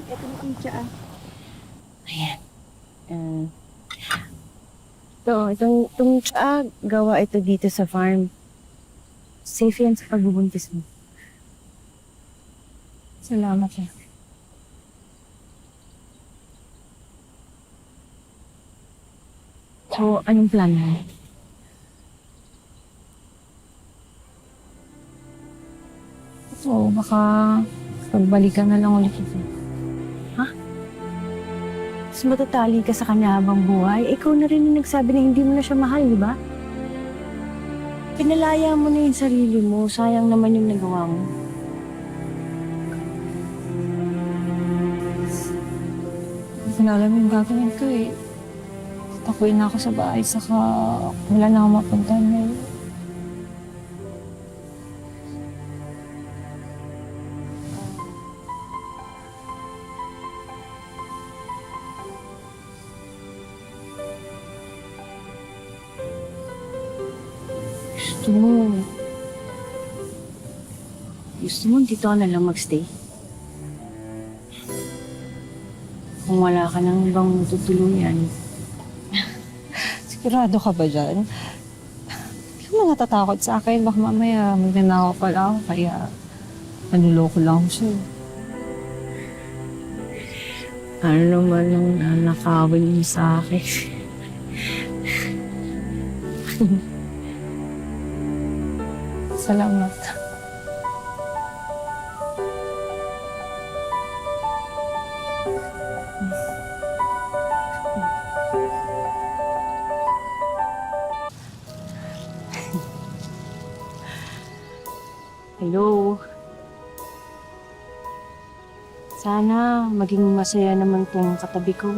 Ito na pizza ah. Ayan. Uh, itong gawa ito dito sa farm. Safe yan sa pagbubuntis mo. Salamat ah. So, anong plan mo? Oo, baka pagbalikan na lang ulit ito. Mas matatali ka sa kanya habang buhay. Ikaw na rin yung nagsabi na hindi mo na siya mahal, di ba? Pinalaya mo na yung sarili mo. Sayang naman yung nagawa mo. Hindi ko na alam yung gagawin ko eh. Takuin na ako sa bahay, saka wala na akong mapuntahan ngayon. Gusto mo... Gusto mo dito ka na lang magstay? Kung wala ka nang ibang matutuluyan. Sigurado ka ba dyan? Hindi ka man natatakot sa akin. Baka mamaya magnanakaw pala ako, kaya manluloko lang ako sa'yo. Ano naman ang nanakawin mo sa akin? Salamat. Hello. Sana maging masaya naman tong katabi ko.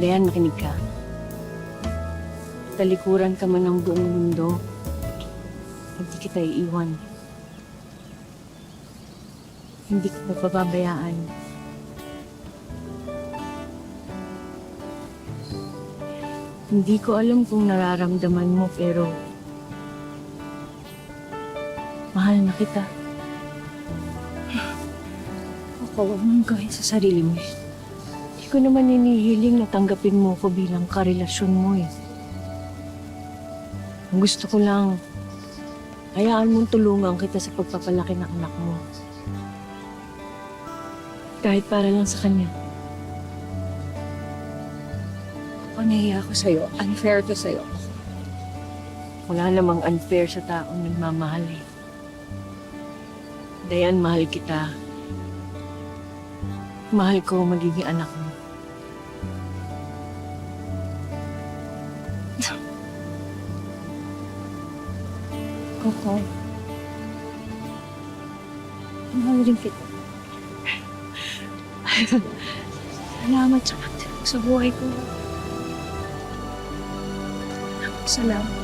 Dayan, makinig ka. Talikuran ka man ng buong mundo. Hindi kita iiwan. Hindi kita pababayaan. Hindi ko alam kung nararamdaman mo, pero mahal na kita. Huwag mong gawin sa sarili mo. Hindi ko naman hinihiling na tanggapin mo ko bilang karelasyon mo eh. Ang gusto ko lang, hayaan mong tulungan kita sa pagpapalaki ng anak mo. Kahit para lang sa kanya. Ako nahiya ako sa'yo. Unfair to sa'yo. Wala namang unfair sa taong nagmamahal eh. Dayan, mahal kita. Mahal ko magiging anak mo. Coco. Mahal rin kita. Salamat sa pagtulong sa buhay ko. Salamat.